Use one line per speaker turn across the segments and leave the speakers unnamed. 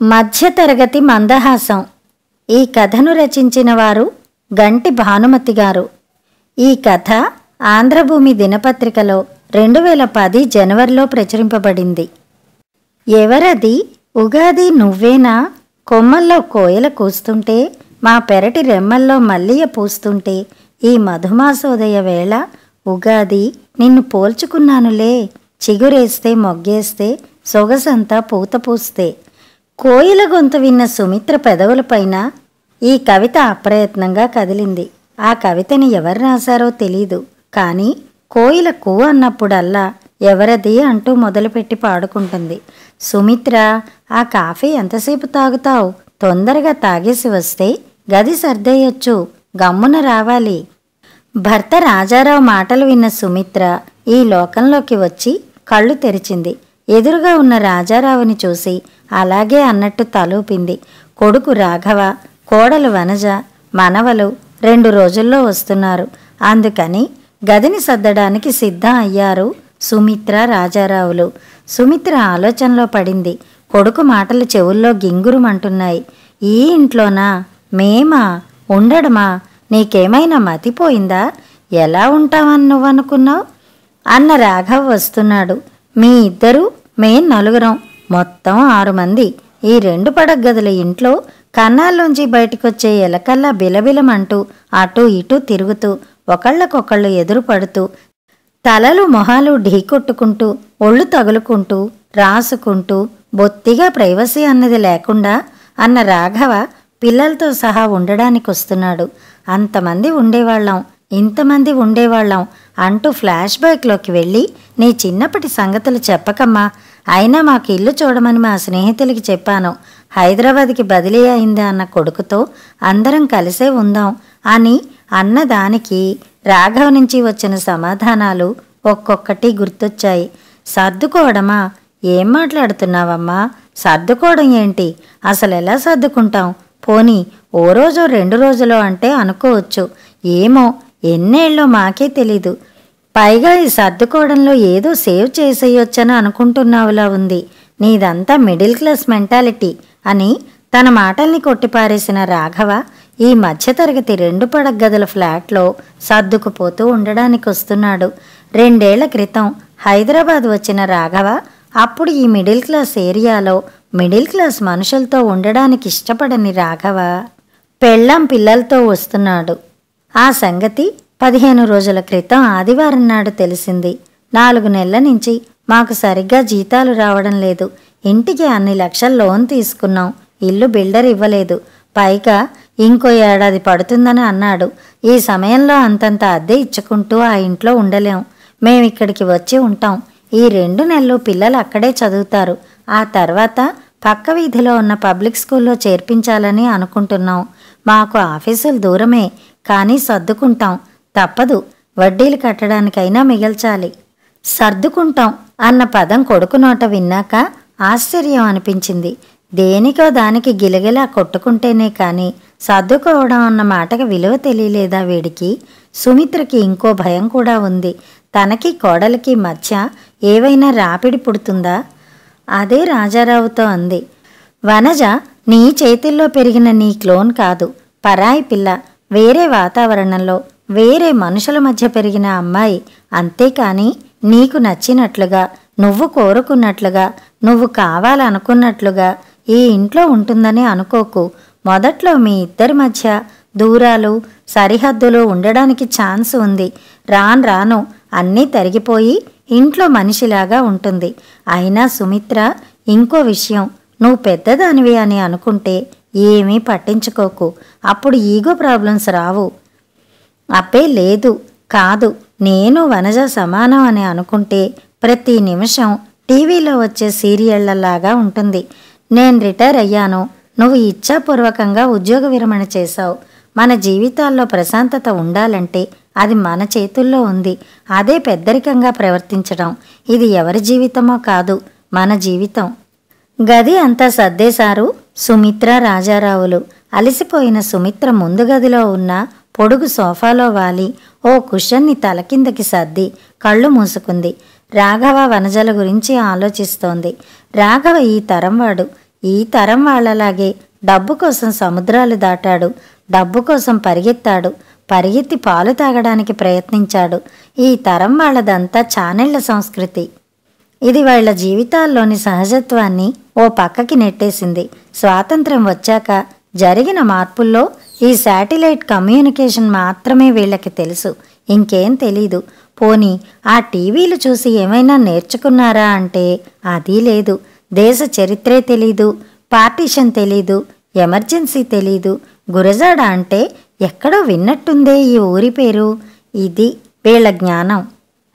మధ్యతరగతి మందహాసం. ఈ కథను రచించిన వారు గంటి భానుమతి గారు. ఈ కథ ఆంధ్రభూమి దినపత్రికలో 2010 జనవరిలో ప్రచురింపబడింది. ఎవరది? ఉగాది నువ్వేనా? కొమ్మల్లో కోయల కూస్తుంటే, మా పెరటి రెమ్మల్లో మల్లియ పూస్తుంటే, ఈ మధుమాసోదయ వేళ ఉగాది నిన్ను పోల్చుకున్నానులే, చిగురేస్తే మొగ్గేస్తే సొగసంతా పూత పూస్తే. కోయిల గొంతు విన్న సుమిత్ర పెదవులపైన ఈ కవిత అప్రయత్నంగా కదిలింది. ఆ కవితని ఎవరు రాశారో తెలీదు, కానీ కోయిల కూ అన్నప్పుడల్లా ఎవరది అంటూ మొదలుపెట్టి పాడుకుంటుంది. సుమిత్ర, ఆ కాఫీ ఎంతసేపు తాగుతావు? తొందరగా తాగేసి వస్తే గది సర్దేయొచ్చు, గమ్మున రావాలి. భర్త రాజారావు మాటలు విన్న సుమిత్ర ఈ లోకంలోకి వచ్చి కళ్ళు తెరిచింది. ఎదురుగా ఉన్న రాజారావుని చూసి అలాగే అన్నట్టు తలూపింది. కొడుకు రాఘవ, కోడలు వనజ, మనవలు 2 రోజుల్లో వస్తున్నారు. అందుకని గదిని సర్దడానికి సిద్ధం అయ్యారు సుమిత్ర, రాజారావులు. సుమిత్ర ఆలోచనలో పడింది. కొడుకు మాటలు చెవుల్లో గింగురుమంటున్నాయి. ఈ ఇంట్లోనా? మేమా? ఉండడమా? నీకేమైనా మతిపోయిందా? ఎలా ఉంటావని నువ్వనుకున్నావు? అన్న రాఘవ్ వస్తున్నాడు. మీ ఇద్దరు, మేం 4, మొత్తం 6 మంది. ఈ 2 పడగదుల ఇంట్లో కన్నాల్లోంచి బయటకొచ్చే ఎలకల్లా బిలబిలమంటూ అటూ ఇటూ తిరుగుతూ ఒకళ్ళకొకళ్ళు ఎదురుపడుతూ తలలు మొహాలు ఢీకొట్టుకుంటూ ఒళ్ళు తగులుకుంటూ రాసుకుంటూ బొత్తిగా ప్రైవసీ అన్నది లేకుండా అన్న రాఘవ పిల్లలతో సహా ఉండడానికి వస్తున్నాడు. అంతమంది ఉండేవాళ్ళం, ఇంతమంది ఉండేవాళ్ళం అంటూ ఫ్లాష్ బ్యాక్లోకి వెళ్ళి, నీ చిన్నప్పటి సంగతులు చెప్పకమ్మా, అయినా మాకు ఇల్లు చూడమని మా స్నేహితులకి చెప్పాను. హైదరాబాద్కి బదిలీ అయిందా అన్న కొడుకుతో అందరం కలిసే ఉందాం అని అన్నదానికి రాఘవ నుంచి వచ్చిన సమాధానాలు ఒక్కొక్కటి గుర్తొచ్చాయి. సర్దుకోవడమా? ఏం మాట్లాడుతున్నావమ్మా? సర్దుకోవడం ఏంటి? అసలు ఎలా సర్దుకుంటాం? పోనీ ఓ రోజో 2 రోజులో అంటే అనుకోవచ్చు. ఏమో ఎన్నేళ్ళో మాకే తెలీదు. పైగా ఈ సర్దుకోవడంలో ఏదో సేవ్ చేసేయొచ్చని అనుకుంటున్నావులా ఉంది. నీదంతా మిడిల్ క్లాస్ మెంటాలిటీ అని తన మాటల్ని కొట్టిపారేసిన రాఘవ ఈ మధ్యతరగతి 2 పడగదుల ఫ్లాట్లో సర్దుకుపోతూ ఉండడానికి వస్తున్నాడు. 2 ఏళ్ల క్రితం హైదరాబాద్ వచ్చిన రాఘవ అప్పుడు ఈ మిడిల్ క్లాస్ ఏరియాలో మిడిల్ క్లాస్ మనుషులతో ఉండడానికి ఇష్టపడని రాఘవ పెళ్ళాం పిల్లలతో వస్తున్నాడు. ఆ సంగతి 15 రోజుల క్రితం ఆదివారం నాడు తెలిసింది. 4 నెలల నుంచి మాకు సరిగ్గా జీతాలు రావడం లేదు. ఇంటికి అన్ని లక్షల లోన్ తీసుకున్నాం. ఇల్లు బిల్డర్ ఇవ్వలేదు. పైగా ఇంకో ఏడాది పడుతుందని అన్నాడు. ఈ సమయంలో అంతంత అద్దె ఇచ్చుకుంటూ ఆ ఇంట్లో ఉండలేం. మేమిక్కడికి వచ్చి ఉంటాం. ఈ 2 నెలలు పిల్లలు అక్కడే చదువుతారు. ఆ తర్వాత పక్క వీధిలో ఉన్న పబ్లిక్ స్కూల్లో చేర్పించాలని అనుకుంటున్నాం. మాకు ఆఫీసులు దూరమే, కానీ సర్దుకుంటాం. తప్పదు, వడ్డీలు కట్టడానికైనా మిగల్చాలి. సర్దుకుంటాం అన్న పదం కొడుకు నోట విన్నాక ఆశ్చర్యం అనిపించింది. దేనికో దానికి గిలగిలా కొట్టుకుంటేనే కానీ సర్దుకోవడం అన్న మాటకి విలువ తెలియలేదా వీడికి? సుమిత్రకి ఇంకో భయం కూడా ఉంది. తనకి కోడలికి మధ్య ఏవైనా రాపిడి పుడుతుందా? అదే రాజారావుతో అంది. వనజ నీ చేతిల్లో పెరిగిన నీ క్లోన్ కాదు, పరాయి పిల్ల. వేరే వాతావరణంలో వేరే మనుషుల మధ్య పెరిగిన అమ్మాయి. అంతేకాని నీకు నచ్చినట్లుగా, నువ్వు కోరుకున్నట్లుగా, నువ్వు కావాలనుకున్నట్లుగా ఈ ఇంట్లో ఉంటుందని అనుకోకు. మొదట్లో మీ ఇద్దరి మధ్య దూరాలు, సరిహద్దులు ఉండడానికి ఛాన్స్ ఉంది. రాను రాను అన్నీ తరిగిపోయి ఇంట్లో మనిషిలాగా ఉంటుంది. అయినా సుమిత్ర, ఇంకో విషయం, నువ్వు పెద్దదానివి అని అనుకుంటే ఏమీ పట్టించుకోకు. అప్పుడు ఈగో ప్రాబ్లమ్స్ రావు. అబ్బే లేదు, కాదు, నేను వనజ సమానం అని అనుకుంటే ప్రతి నిమిషం టీవీలో వచ్చే సీరియళ్లలాగా ఉంటుంది. నేను రిటైర్ అయ్యాను, నువ్వు ఇచ్ఛాపూర్వకంగా ఉద్యోగ విరమణ చేశావు. మన జీవితాల్లో ప్రశాంతత ఉండాలంటే అది మన చేతుల్లో ఉంది. అదే పెద్దరికంగా ప్రవర్తించడం. ఇది ఎవరి జీవితమో కాదు, మన జీవితం. గది అంతా సర్దేశారు సుమిత్ర, రాజారావులు. అలసిపోయిన సుమిత్ర ముందు గదిలో ఉన్న పొడుగు సోఫాలో వాలి ఓ కుషన్ని తల కిందకి సర్ది కళ్ళు మూసుకుంది. రాఘవ వనజల గురించి ఆలోచిస్తోంది. రాఘవ ఈ తరం వాడు. ఈ తరం వాళ్ళలాగే డబ్బు కోసం సముద్రాలు దాటాడు, డబ్బు కోసం పరిగెత్తాడు, పరిగెత్తి పాలు తాగడానికి ప్రయత్నించాడు. ఈ తరం వాళ్ళదంతా చానెళ్ల సంస్కృతి. ఇది వాళ్ళ జీవితాల్లోని సహజత్వాన్ని ఓ పక్కకి నెట్టేసింది. స్వాతంత్ర్యం వచ్చాక జరిగిన మార్పుల్లో ఈ శాటిలైట్ కమ్యూనికేషన్ మాత్రమే వీళ్ళకి తెలుసు, ఇంకేం తెలీదు. పోనీ ఆ టీవీలు చూసి ఏమైనా నేర్చుకున్నారా అంటే అది లేదు. దేశ చరిత్రే తెలీదు, పార్టీషన్ తెలీదు, ఎమర్జెన్సీ తెలీదు. గురజాడ అంటే ఎక్కడో విన్నట్టుందే ఈ ఊరి పేరు. ఇది వీళ్ళ జ్ఞానం.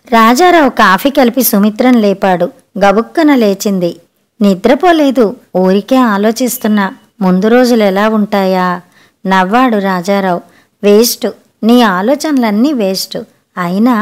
రాజారావు కాఫీ కలిపి సుమిత్రను లేపాడు. గబుక్కన లేచింది. నిద్రపోలేదు, ఊరికే ఆలోచిస్తున్నా, ముందు రోజులు ఎలా ఉంటాయా? నవ్వాడు రాజారావు. వేస్ట్, నీ ఆలోచనలన్నీ వేస్ట్. అయినా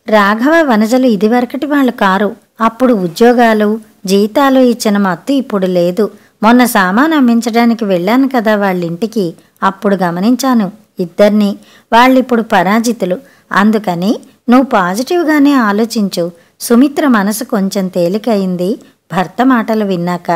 రాఘవ వనజలు ఇదివరకటి వాళ్ళు కారు. అప్పుడు ఉద్యోగాలు జీతాలు ఇచ్చిన మత్తు ఇప్పుడు లేదు. మొన్న సామాను అమ్మించడానికి వెళ్ళాను కదా వాళ్ళింటికి, అప్పుడు గమనించాను ఇద్దరినీ. వాళ్ళిప్పుడు పరాజితులు. అందుకని నువ్వు పాజిటివ్గానే ఆలోచించు. సుమిత్ర మనసు కొంచెం తేలికయింది భర్త మాటలు విన్నాక.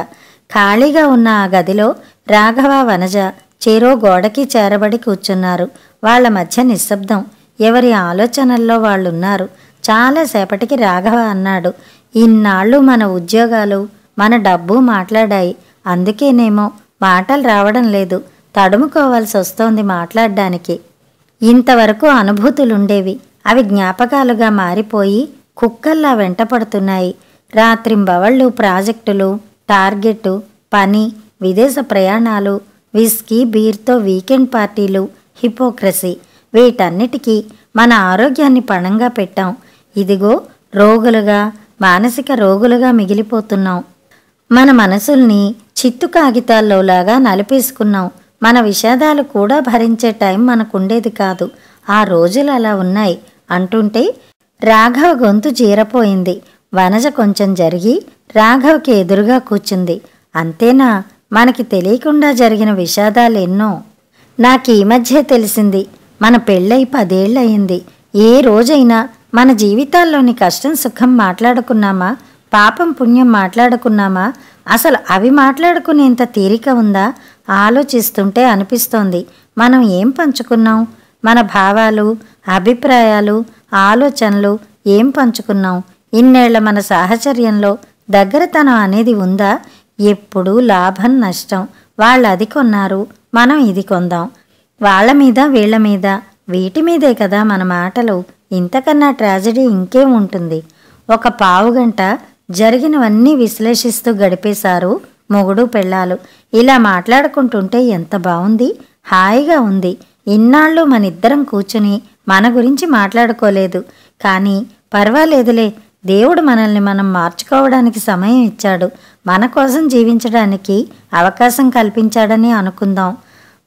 ఖాళీగా ఉన్న ఆ గదిలో రాఘవ వనజ చెరో గోడకి చేరబడి కూర్చున్నారు. వాళ్ల మధ్య నిశ్శబ్దం. ఎవరి ఆలోచనల్లో వాళ్ళున్నారు. చాలాసేపటికి రాఘవ అన్నాడు, ఇన్నాళ్ళు మన ఉద్యోగాలు మన డబ్బు మాట్లాడాయి. అందుకేనేమో మాటలు రావడం లేదు, తడుముకోవాల్సి వస్తోంది మాట్లాడడానికి. ఇంతవరకు అనుభూతులుండేవి, అవి జ్ఞాపకాలుగా మారిపోయి కుక్కల్లా వెంటపడుతున్నాయి. రాత్రింబవళ్ళు ప్రాజెక్టులు, టార్గెట్టు, పని, విదేశ ప్రయాణాలు, విస్కీ బీర్తో వీకెండ్ పార్టీలు, హిపోక్రసీ, వీటన్నిటికీ మన ఆరోగ్యాన్ని పణంగా పెట్టాం. ఇదిగో రోగులుగా, మానసిక రోగులుగా మిగిలిపోతున్నాం. మన మనసుల్ని చిత్తు కాగితాల్లోలాగా నలిపేసుకున్నాం. మన విషాదాలు కూడా భరించే టైం మనకుండేది కాదు. ఆ రోజులు అలా ఉన్నాయి అంటుంటే రాఘవ గొంతు జీరపోయింది. వనజ కొంచెం జరిగి రాఘవ్కి ఎదురుగా కూర్చుంది. అంతేనా? మనకి తెలియకుండా జరిగిన విషాదాలు ఎన్నో. నాకీ మధ్య తెలిసింది. మన పెళ్ళై 10 ఏళ్ళయింది. ఏ రోజైనా మన జీవితాల్లోని కష్టం సుఖం మాట్లాడుకున్నామా? పాపం పుణ్యం మాట్లాడుకున్నామా? అసలు అవి మాట్లాడుకునేంత తీరిక ఉందా? ఆలోచిస్తుంటే అనిపిస్తోంది, మనం ఏం పంచుకున్నాం? మన భావాలు, అభిప్రాయాలు, ఆలోచనలు ఏం పంచుకున్నాం? ఇన్నేళ్ల మన సాహచర్యంలో దగ్గరతనం అనేది ఉందా? ఎప్పుడూ లాభం నష్టం. వాళ్ళు అది కొన్నారు, మనం ఇది కొందాం. వాళ్ళ మీద వీళ్ళ మీద, వీటి మీదే కదా మన మాటలు. ఇంతకన్నా ట్రాజడీ ఇంకేం ఉంటుంది? ఒక పావుగంట జరిగినవన్నీ విశ్లేషిస్తూ గడిపేశారు మొగుడు పెళ్ళాలు. ఇలా మాట్లాడుకుంటుంటే ఎంత బావుంది, హాయిగా ఉంది. ఇన్నాళ్ళు మనిద్దరం కూర్చుని మన గురించి మాట్లాడుకోలేదు. కానీ పర్వాలేదులే, దేవుడు మనల్ని మనం మార్చుకోవడానికి సమయం ఇచ్చాడు, మన కోసం జీవించడానికి అవకాశం కల్పించాడని అనుకుందాం.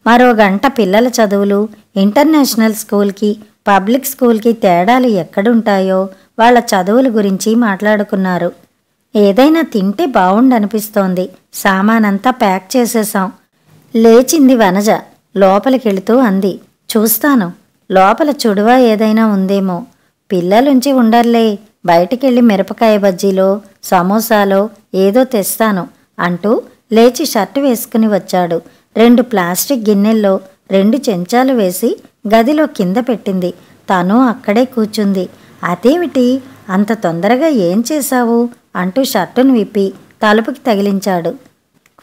మరో గంట పిల్లల చదువులు, ఇంటర్నేషనల్ స్కూల్కి, పబ్లిక్ స్కూల్కి తేడాలు ఎక్కడుంటాయో వాళ్ళ చదువుల గురించి మాట్లాడుకున్నారు. ఏదైనా తింటే బావుండనిపిస్తోంది. సామానంతా ప్యాక్ చేసేశాం. లేచింది వనజ. లోపలికెళుతూ అంది, చూస్తాను, లోపల చుడువా ఏదైనా ఉందేమో. పిల్లలుంచి ఉండర్లే, బయటికెళ్ళి మిరపకాయ బజ్జీలో, సమోసాలో ఏదో తెస్తాను అంటూ లేచి షర్టు వేసుకుని వచ్చాడు. 2 ప్లాస్టిక్ గిన్నెల్లో 2 చెంచాలు వేసి గదిలో కింద పెట్టింది. తను అక్కడే కూర్చుంది. అదేమిటి అంత తొందరగా ఏం చేశావు అంటూ షర్టును విప్పి తలుపుకి తగిలించాడు.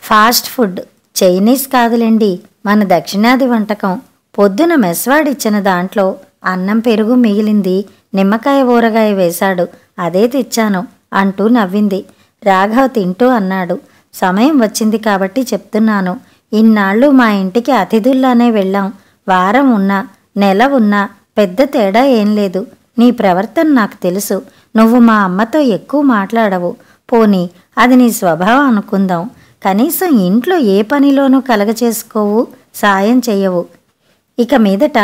ఫాస్ట్ ఫుడ్, చైనీస్ కాదులేండి, మన దక్షిణాది వంటకం. పొద్దున మెస్వాడిచ్చిన దాంట్లో అన్నం పెరుగు మిగిలింది, నిమ్మకాయ ఊరగాయ వేశాడు, అదే తెచ్చాను అంటూ నవ్వింది. రాఘవ్ తింటూ అన్నాడు, సమయం వచ్చింది కాబట్టి చెప్తున్నాను. ఇన్నాళ్ళు మా ఇంటికి అతిథుల్లానే వెళ్ళాం. వారం ఉన్నా, నెల ఉన్నా పెద్ద తేడా ఏం లేదు. నీ ప్రవర్తన నాకు తెలుసు. నువ్వు మా అమ్మతో ఎక్కువ మాట్లాడవు. పోనీ అది నీ స్వభావం అనుకుందాం. కనీసం ఇంట్లో ఏ పనిలోనూ కలగచేసుకోవు, సాయం చెయ్యవు. ఇక మీదట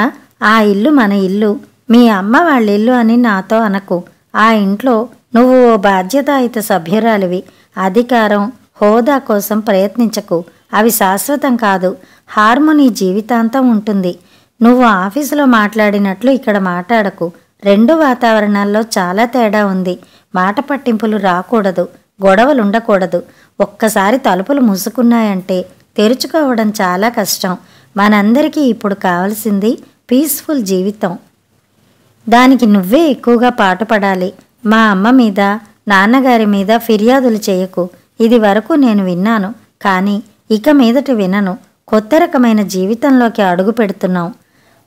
ఆ ఇల్లు మన ఇల్లు, మీ అమ్మ వాళ్ళ ఇల్లు అని నాతో అనకు. ఆ ఇంట్లో నువ్వు ఓ బాధ్యతాయుత సభ్యురాలివి. అధికారం, హోదా కోసం ప్రయత్నించకు. అవి శాశ్వతం కాదు. హార్మోనీ జీవితాంతం ఉంటుంది. నువ్వు ఆఫీసులో మాట్లాడినట్లు ఇక్కడ మాట్లాడకు. రెండు వాతావరణాల్లో చాలా తేడా ఉంది. మాట పట్టింపులు రాకూడదు, గొడవలుండకూడదు. ఒక్కసారి తలుపులు మూసుకున్నాయంటే తెరుచుకోవడం చాలా కష్టం. మనందరికీ ఇప్పుడు కావాల్సింది పీస్ఫుల్ జీవితం. దానికి నువ్వే ఎక్కువగా పాటుపడాలి. మా అమ్మ మీద, నాన్నగారి మీద ఫిర్యాదులు చేయకు. ఇది వరకు నేను విన్నాను, కానీ ఇక మీదట వినను. కొత్త రకమైన జీవితంలోకి అడుగు పెడుతున్నాం.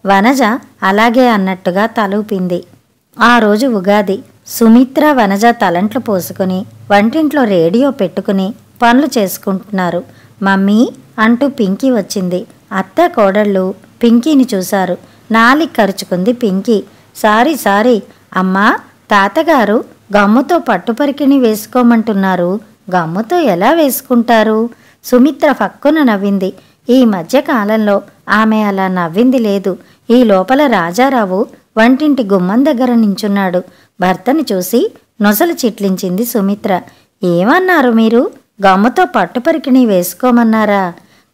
వనజ అలాగే అన్నట్టుగా తలూపింది. ఆ రోజు ఉగాది. సుమిత్ర, వనజ తలంట్లు పోసుకుని వంటింట్లో రేడియో పెట్టుకుని పనులు చేసుకుంటున్నారు. మమ్మీ అంటూ పింకీ వచ్చింది. అత్త కోడళ్ళు పింకీని చూశారు. నాలిక కరుచుకుంది పింకీ. సారీ అమ్మా, తాతగారు గమ్ముతో పట్టుపరికిణి వేసుకోమంటున్నారు. గమ్ముతో ఎలా వేసుకుంటారు? సుమిత్ర ఫక్కున నవ్వింది. ఈ మధ్య కాలంలో ఆమె అలా నవ్వింది లేదు. ఈ లోపల రాజారావు వంటింటి గుమ్మం దగ్గర నించున్నాడు. భర్తని చూసి నొసలు చిట్లించింది సుమిత్ర. ఏమన్నారు మీరు? గమ్ముతో పట్టుపరికిణి వేసుకోమన్నారా?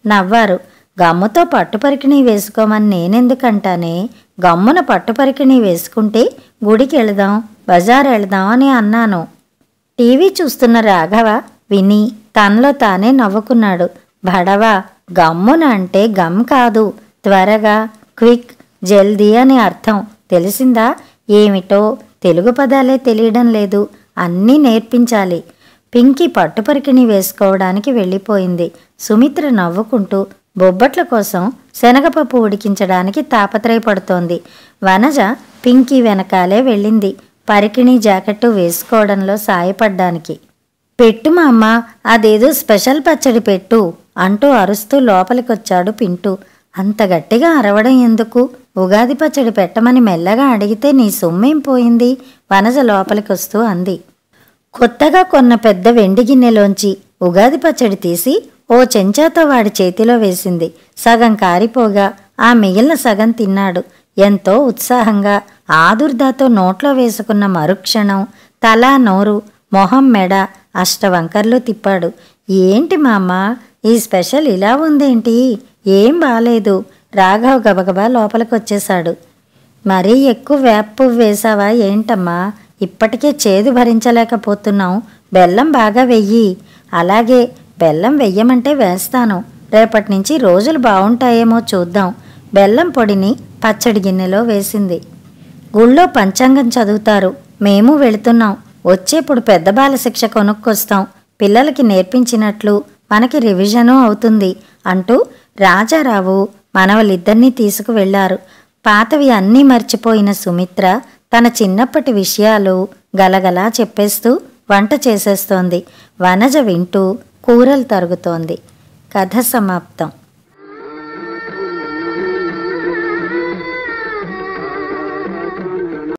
నవ్వారు. గమ్ముతో పట్టుపరికిణి వేసుకోమని నేనెందుకంటానే? గమ్మున పట్టుపరికిణి వేసుకుంటే గుడికి వెళదాం, బజారు వెళదాం అని అన్నాను. టీవీ చూస్తున్న రాఘవ విని తనలో తానే నవ్వుకున్నాడు. భడవా, గమ్మున అంటే గమ్ కాదు, త్వరగా, క్విక్, జల్దీ అని అర్థం. తెలిసిందా? ఏమిటో తెలుగు పదాలే తెలియడం లేదు. అన్నీ నేర్పించాలి. పింకీ పట్టుపరికిణి వేసుకోవడానికి వెళ్ళిపోయింది. సుమిత్ర నవ్వుకుంటూ బొబ్బట్ల కోసం శనగపప్పు ఉడికించడానికి తాపత్రయపడుతోంది. వనజ పింకీ వెనకాలే వెళ్ళింది, పరికిణి జాకెట్టు వేసుకోవడంలో సాయపడ్డానికి. పెట్టు మా అమ్మ, అదేదో స్పెషల్ పచ్చడి పెట్టు అంటూ అరుస్తూ లోపలికొచ్చాడు పింటూ. అంత గట్టిగా అరవడం ఎందుకు? ఉగాది పచ్చడి పెట్టమని మెల్లగా అడిగితే నీ సొమ్మేం పోయింది? వనజ లోపలికొస్తూ అంది. కొత్తగా కొన్న పెద్ద వెండి గిన్నెలోంచి ఉగాది పచ్చడి తీసి ఓ చెంచాతో వాడి చేతిలో వేసింది. సగం కారిపోగా ఆ మిగిలిన సగం తిన్నాడు. ఎంతో ఉత్సాహంగా ఆదుర్దాతో నోట్లో వేసుకున్న మరుక్షణం తల, నోరు, మొహం, మెడ అష్టవంకర్లు తిప్పాడు. ఏంటి మామ, ఈ స్పెషల్ ఇలా ఉందేంటి? ఏం బాలేదు. రాఘవ్ గబగబా లోపలికొచ్చేశాడు. మరీ ఎక్కువ వేప పువ్వు వేశావా ఏంటమ్మా? ఇప్పటికే చేదు భరించలేకపోతున్నాం. బెల్లం బాగా వెయ్యి. అలాగే, బెల్లం వెయ్యమంటే వేస్తాను. రేపటి నుంచి రోజులు బాగుంటాయేమో చూద్దాం. బెల్లం పొడిని పచ్చడి గిన్నెలో వేసింది. గుళ్ళో పంచాంగం చదువుతారు. మేము వెళుతున్నాం. వచ్చేప్పుడు పెద్ద బాల శిక్ష కొనుక్కొస్తాం. పిల్లలకి నేర్పించినట్లు మనకి రివిజను అవుతుంది అంటూ రాజారావు మనవలిద్దరినీ తీసుకువెళ్లారు. పాతవి అన్నీ మర్చిపోయిన సుమిత్ర తన చిన్నప్పటి విషయాలు గలగలా చెప్పేస్తూ వంట చేసేస్తోంది. వనజ వింటూ కూరలు తరుగుతోంది. కథ సమాప్తం.